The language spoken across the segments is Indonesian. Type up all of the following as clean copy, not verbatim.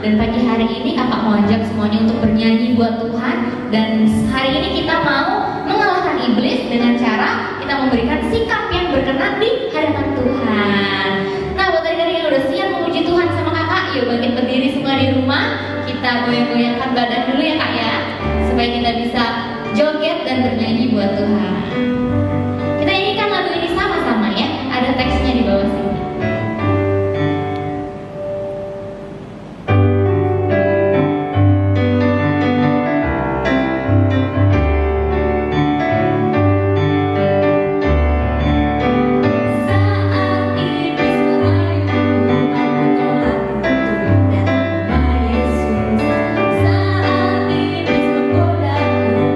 Dan pagi hari ini kakak mau ajak semuanya untuk bernyanyi buat Tuhan. Dan hari ini kita mau mengalahkan iblis dengan cara kita memberikan sikap yang berkenan di hadapan Tuhan. Nah, buat adik-adik yang udah siap memuji Tuhan sama kakak, yuk bangkit berdiri semua di rumah. Kita goyang-goyangkan badan dulu ya kak ya, supaya kita bisa joget dan bernyanyi buat Tuhan. Kita nyanyikan lagu ini sama-sama ya, ada teksnya di bawah sini. Saat iblis menggodaku,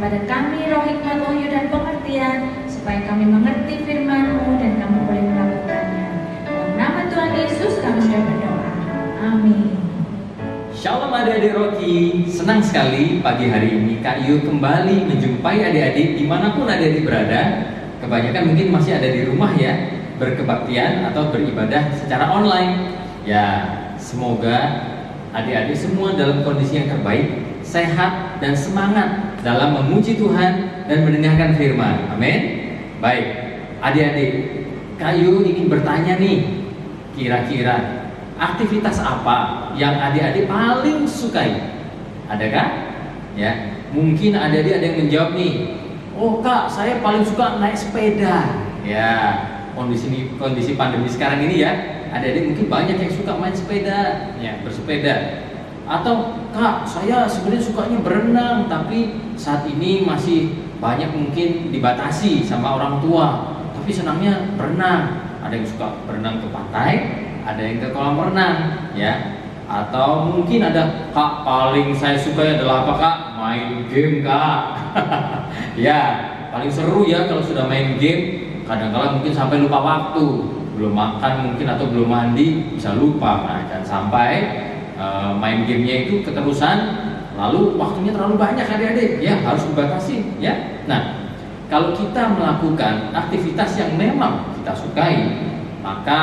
kepada kami roh hikmat, wahyu dan pengertian, supaya kami mengerti firman-Mu dan kami boleh melakukannya. Dalam nama Tuhan Yesus kami sudah berdoa. Amin. Shalom adik-adik Rocky, senang sekali pagi hari ini Kak Yu kembali menjumpai adik-adik dimanapun adik-adik berada. Kebanyakan mungkin masih ada di rumah ya, berkebaktian atau beribadah secara online. Ya, semoga adik-adik semua dalam kondisi yang terbaik, sehat dan semangat dalam memuji Tuhan dan mendengarkan firman. Amin. Baik, adik-adik, Kak Yu ingin bertanya nih, kira-kira aktivitas apa yang adik-adik paling sukai? Adakah? Ya, mungkin adik-adik ada yang menjawab nih, oh Kak, saya paling suka naik sepeda. Ya, kondisi pandemi sekarang ini ya, adik-adik mungkin banyak yang suka main sepeda, ya, bersepeda. Atau Kak, saya sebenarnya sukanya berenang, tapi saat ini masih banyak mungkin dibatasi sama orang tua, tapi senangnya berenang. Ada yang suka berenang ke pantai, ada yang ke kolam renang, ya. Atau mungkin ada, Kak, paling saya suka adalah apa Kak? Main game Kak. Ya, paling seru ya kalau sudah main game. Kadang-kadang mungkin sampai lupa waktu, belum makan mungkin atau belum mandi bisa lupa. Nah, jangan sampai main gamenya itu keterusan, lalu waktunya terlalu banyak adik-adik. Ya, harus dibatasi ya. Nah, kalau kita melakukan aktivitas yang memang kita sukai, maka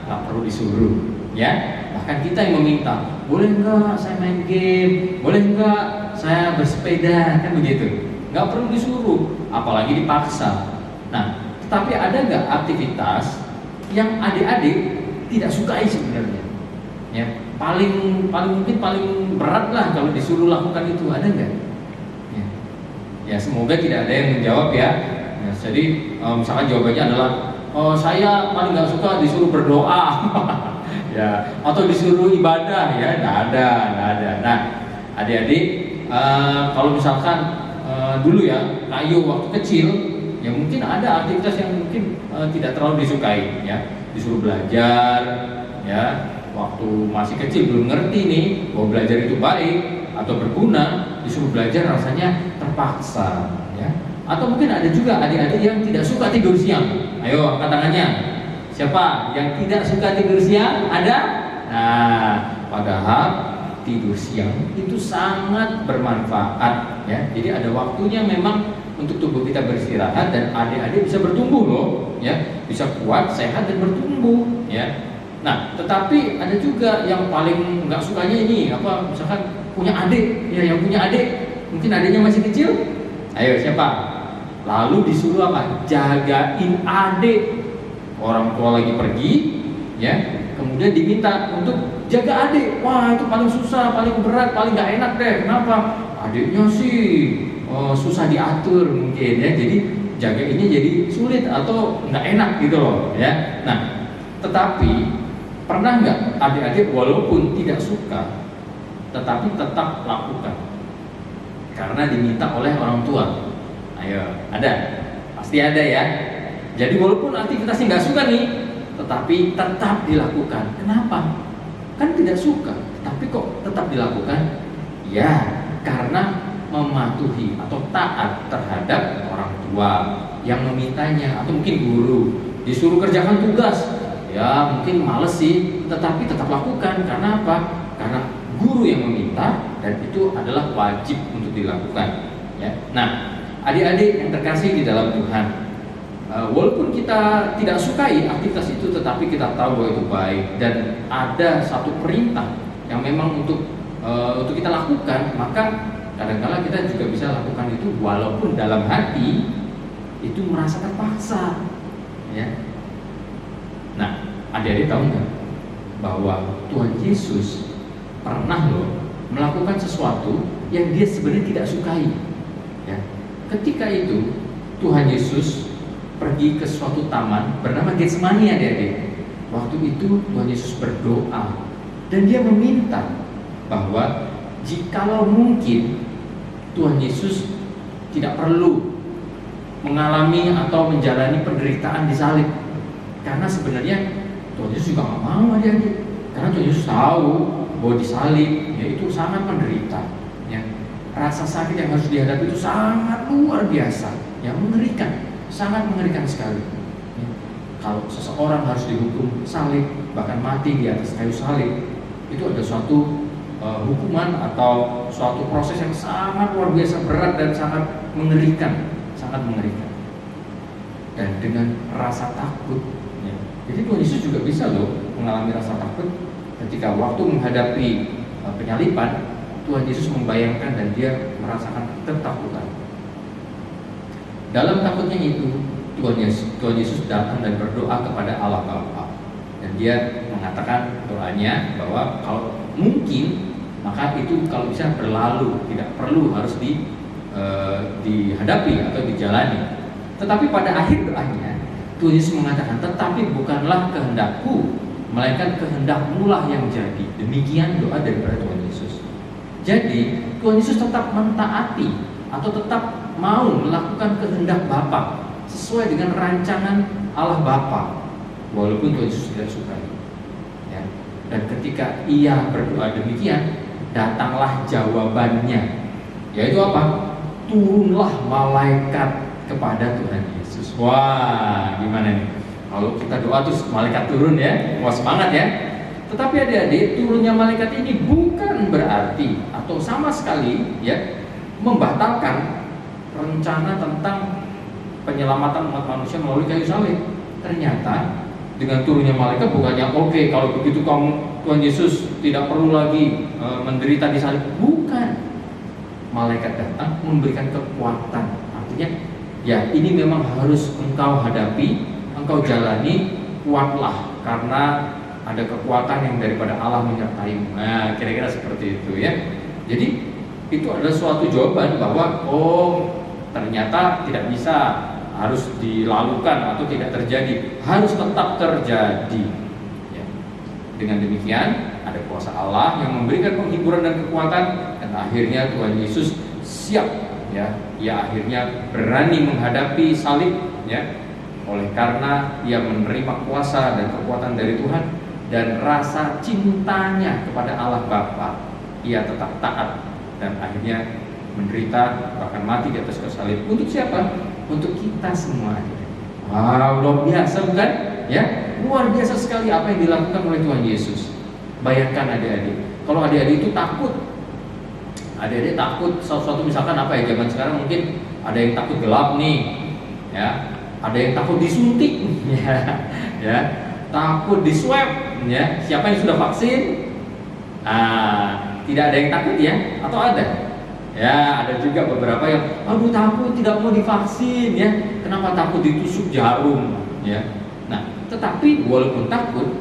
nggak perlu disuruh, ya. Bahkan kita yang meminta, boleh nggak saya main game, boleh nggak saya bersepeda, kan begitu. Nggak perlu disuruh, apalagi dipaksa. Nah, tetapi ada nggak aktivitas yang adik-adik tidak sukai sebenarnya? Ya, paling mungkin paling berat lah kalau disuruh lakukan itu, ada nggak? Ya, semoga tidak ada yang menjawab ya. Jadi misalkan jawabannya adalah, oh saya paling nggak suka disuruh berdoa, ya, atau disuruh ibadah, ya, nggak ada. Nah, adik-adik, kalau misalkan dulu ya, Ayu waktu kecil, ya mungkin ada aktivitas yang mungkin tidak terlalu disukai, ya, disuruh belajar, ya, waktu masih kecil belum ngerti nih bahwa belajar itu baik atau berguna, disuruh belajar rasanya terpaksa, ya. Atau mungkin ada juga adik-adik yang tidak suka tidur siang. Ayo angkat tangannya. Siapa yang tidak suka tidur siang? Ada? Nah, padahal tidur siang itu sangat bermanfaat, ya. Jadi ada waktunya memang untuk tubuh kita beristirahat dan adik-adik bisa bertumbuh loh, ya. Bisa kuat, sehat dan bertumbuh, ya. Nah, tetapi ada juga yang paling nggak sukanya ini apa? Misalkan punya adik, ya, yang punya adik, mungkin adiknya masih kecil. Ayo siapa? Lalu disuruh apa? Jagain adik. Orang tua lagi pergi, ya, kemudian diminta untuk jaga adik. Wah, itu paling susah, paling berat, paling nggak enak deh. Kenapa? Adiknya sih susah diatur mungkin, ya. Jadi jagainnya jadi sulit atau nggak enak gitu loh, ya. Nah, tetapi pernah nggak adik-adik walaupun tidak suka, tetapi tetap lakukan karena diminta oleh orang tua? Ayo, ada? Pasti ada ya. Jadi walaupun aktivitasnya nggak suka nih, tetapi tetap dilakukan. Kenapa? Kan tidak suka, tapi kok tetap dilakukan? Ya, karena mematuhi atau taat terhadap orang tua yang memintanya, atau mungkin guru disuruh kerjakan tugas. Ya, mungkin males sih, tetapi tetap lakukan. Karena apa? Karena guru yang meminta dan itu adalah wajib untuk dilakukan, ya. Nah, adik-adik yang terkasih di dalam Tuhan, walaupun kita tidak sukai aktivitas itu, tetapi kita tahu bahwa itu baik dan ada satu perintah yang memang untuk kita lakukan, maka kadang-kala kita juga bisa lakukan itu walaupun dalam hati itu merasa terpaksa, ya. Nah, adik-adik tahu nggak bahwa Tuhan Yesus pernah loh melakukan sesuatu yang dia sebenarnya tidak sukai, ya. Ketika itu Tuhan Yesus pergi ke suatu taman bernama Getsemani, adik-adik. Waktu itu Tuhan Yesus berdoa dan dia meminta bahwa jikalau mungkin Tuhan Yesus tidak perlu mengalami atau menjalani penderitaan di salib, karena sebenarnya Tuhan Yesus juga nggak mau, adik-adik. Karena Tuhan Yesus tahu bahwa di salib, ya, itu sangat menderita, ya. rasa sakit yang harus dihadapi itu sangat luar biasa, yang mengerikan, sangat mengerikan sekali. Ya. Kalau seseorang harus dihukum salib, bahkan mati di atas kayu salib, itu ada suatu hukuman atau suatu proses yang sangat luar biasa berat dan sangat mengerikan, sangat mengerikan. Dan dengan rasa takut, ya. Jadi Tuhan Yesus juga bisa loh mengalami rasa takut ketika waktu menghadapi penyaliban. Tuhan Yesus membayangkan dan dia merasakan ketakutan. Dalam takutnya itu, Tuhan Yesus datang dan berdoa kepada Allah Bapa. Dan dia mengatakan doanya bahwa kalau mungkin, maka itu kalau bisa berlalu, tidak perlu harus dihadapi atau dijalani. Tetapi pada akhir doanya, Tuhan Yesus mengatakan, tetapi bukanlah kehendakku, melainkan kehendak-Mu lah yang jadi. Demikian doa daripada Tuhan Yesus. Jadi Tuhan Yesus tetap mentaati atau tetap mau melakukan kehendak Bapa sesuai dengan rancangan Allah Bapa, walaupun Tuhan Yesus tidak suka. Ya. Dan ketika ia berdoa demikian, datanglah jawabannya, yaitu apa? Turunlah malaikat kepada Tuhan Yesus. Wah, gimana nih? Kalau kita doa terus malaikat turun ya, wah semangat ya. Tetapi adik-adik, turunnya malaikat ini bukan berarti atau sama sekali ya membatalkan rencana tentang penyelamatan umat manusia melalui kayu salib. Ternyata dengan turunnya malaikat bukannya oke, kalau begitu kamu Tuhan Yesus tidak perlu lagi menderita di salib. Bukan. Malaikat datang memberikan kekuatan. Artinya ya ini memang harus engkau hadapi, engkau jalani, kuatlah karena ada kekuatan yang daripada Allah menyertaimu. Nah, kira-kira seperti itu ya. Jadi itu adalah suatu jawaban bahwa ternyata tidak bisa harus dilalukan atau tidak terjadi, harus tetap terjadi. Ya. Dengan demikian ada kuasa Allah yang memberikan penghiburan dan kekuatan, dan akhirnya Tuhan Yesus siap. Ya, ia akhirnya berani menghadapi salib. Ya, oleh karena ia menerima kuasa dan kekuatan dari Tuhan. Dan rasa cintanya kepada Allah Bapa, ia tetap taat dan akhirnya menderita bahkan mati di atas kayu salib. Untuk siapa? Untuk kita semua. Wow, luar biasa bukan? Ya, luar biasa sekali apa yang dilakukan oleh Tuhan Yesus. Bayangkan adik-adik, kalau adik-adik itu takut, adik-adik takut sesuatu misalkan apa ya, zaman sekarang mungkin ada yang takut gelap nih, ya, ada yang takut disuntik, ya, takut di swab. Ya, siapa yang sudah vaksin? Tidak ada yang takut ya? Atau ada? Ya, ada juga beberapa yang aduh takut tidak mau divaksin ya. Kenapa takut ditusuk jarum? Ya. Nah, tetapi walaupun takut,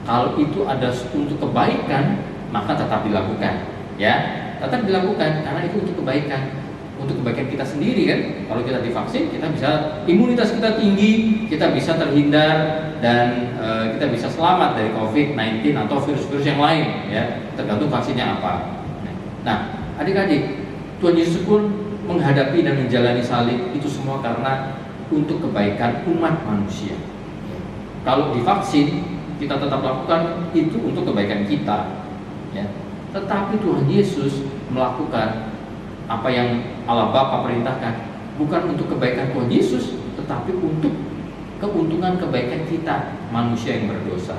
kalau itu ada untuk kebaikan, maka tetap dilakukan. Ya, tetap dilakukan karena itu untuk kebaikan. Untuk kebaikan kita sendiri kan. Kalau kita divaksin, kita bisa imunitas kita tinggi, kita bisa terhindar dan kita bisa selamat dari COVID-19 atau virus-virus yang lain ya, tergantung vaksinnya apa. Nah, adik-adik, Tuhan Yesus pun menghadapi dan menjalani salib itu semua karena untuk kebaikan umat manusia. Ya. Kalau divaksin, kita tetap lakukan itu untuk kebaikan kita. Ya. Tetapi Tuhan Yesus melakukan apa yang Allah Bapa perintahkan bukan untuk kebaikan Tuhan Yesus, tetapi untuk keuntungan kebaikan kita manusia yang berdosa.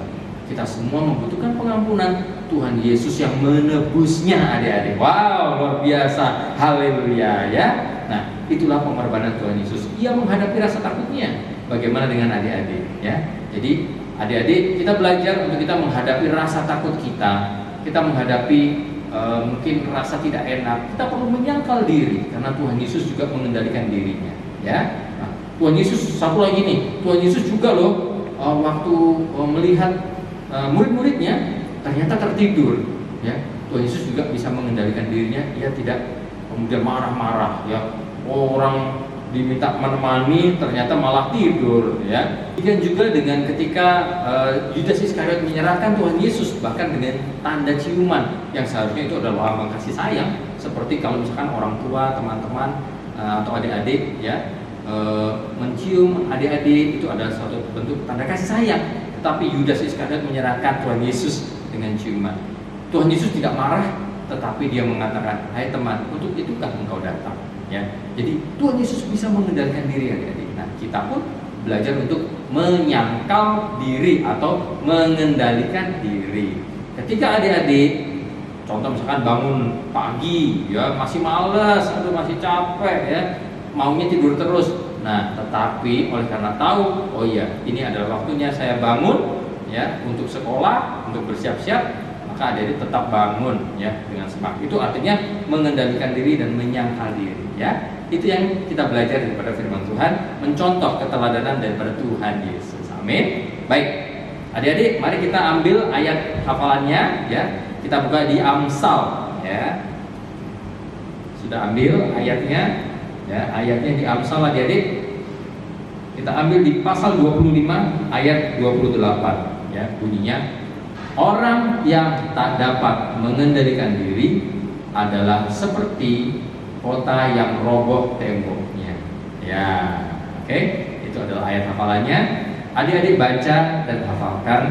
Kita semua membutuhkan pengampunan. Tuhan Yesus yang menebusnya adik-adik. Wow, luar biasa. Haleluya ya. Nah, itulah pengorbanan Tuhan Yesus. Ia menghadapi rasa takutnya. Bagaimana dengan adik-adik ya? Jadi adik-adik, kita belajar untuk kita menghadapi rasa takut kita. Kita menghadapi mungkin rasa tidak enak, kita perlu menyangkal diri karena Tuhan Yesus juga mengendalikan dirinya ya. Nah, Tuhan Yesus satu lagi nih, Tuhan Yesus juga loh waktu melihat murid-muridnya ternyata tertidur ya. Tuhan Yesus juga bisa mengendalikan dirinya, ia tidak kemudian marah-marah ya. Orang diminta menemani ternyata malah tidur ya. Demikian juga dengan ketika Yudas Iskariot menyerahkan Tuhan Yesus, bahkan dengan tanda ciuman yang seharusnya itu adalah lambang kasih sayang, seperti kalau misalkan orang tua, teman-teman atau adik-adik ya mencium adik-adik, itu adalah suatu bentuk tanda kasih sayang. Tetapi Yudas Iskariot menyerahkan Tuhan Yesus dengan ciuman. Tuhan Yesus tidak marah, tetapi dia mengatakan, hai teman, untuk itukah engkau datang? Ya, jadi Tuhan Yesus bisa mengendalikan diri adik-adik. Nah, kita pun belajar untuk menyangkal diri atau mengendalikan diri. Ketika adik-adik, contoh misalkan bangun pagi, ya masih malas, aduh masih capek, ya maunya tidur terus. Nah, tetapi oleh karena tahu, oh iya, ini adalah waktunya saya bangun, ya untuk sekolah, untuk bersiap-siap, maka adik-adik tetap bangun, ya dengan semangat. Itu artinya mengendalikan diri dan menyangkal diri, ya. Itu yang kita belajar daripada firman Tuhan, mencontoh keteladanan daripada Tuhan Yesus. Amin. Baik, adik-adik, mari kita ambil ayat hafalannya, ya. Kita buka di Amsal, ya. Sudah ambil ayatnya, ya. Ayatnya di Amsal, adik-adik. Kita ambil di pasal 25 ayat 28, ya. Bunyinya, orang yang tak dapat mengendalikan diri adalah seperti kota yang roboh temboknya. Ya, oke. Itu adalah ayat hafalannya. Adik-adik baca dan hafalkan,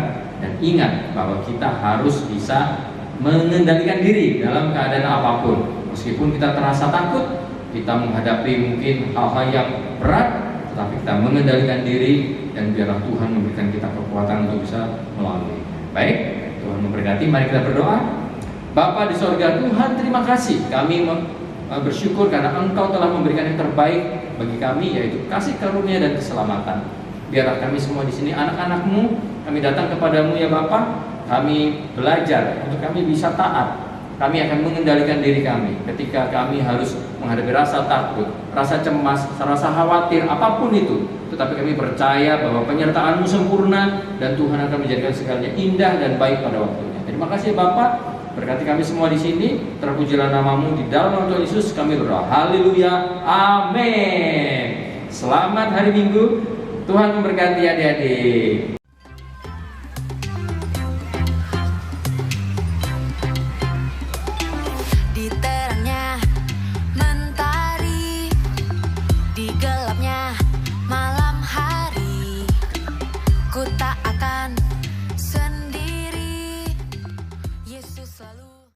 dan ingat bahwa kita harus bisa mengendalikan diri dalam keadaan apapun. Meskipun kita terasa takut, kita menghadapi mungkin hal-hal yang berat, tetapi kita mengendalikan diri, dan biarlah Tuhan memberikan kita kekuatan untuk bisa melalui. Baik, Tuhan memberkati. Mari kita berdoa. Bapa di sorga, Tuhan terima kasih, kami bersyukur karena Engkau telah memberikan yang terbaik bagi kami, yaitu kasih karunia dan keselamatan. Biarlah kami semua di sini anak-anak-Mu, kami datang kepadamu ya Bapa, kami belajar untuk kami bisa taat. Kami akan mengendalikan diri kami ketika kami harus menghadapi rasa takut, rasa cemas, rasa khawatir, apapun itu. Tetapi kami percaya bahwa penyertaan-Mu sempurna, dan Tuhan akan menjadikan segalanya indah dan baik pada waktunya. Terima kasih Bapak. Berkati kami semua di sini, terpujilah nama-Mu, di dalam nama Tuhan Yesus kami berdoa. Haleluya, amin. Selamat hari Minggu, Tuhan memberkati adik-adik.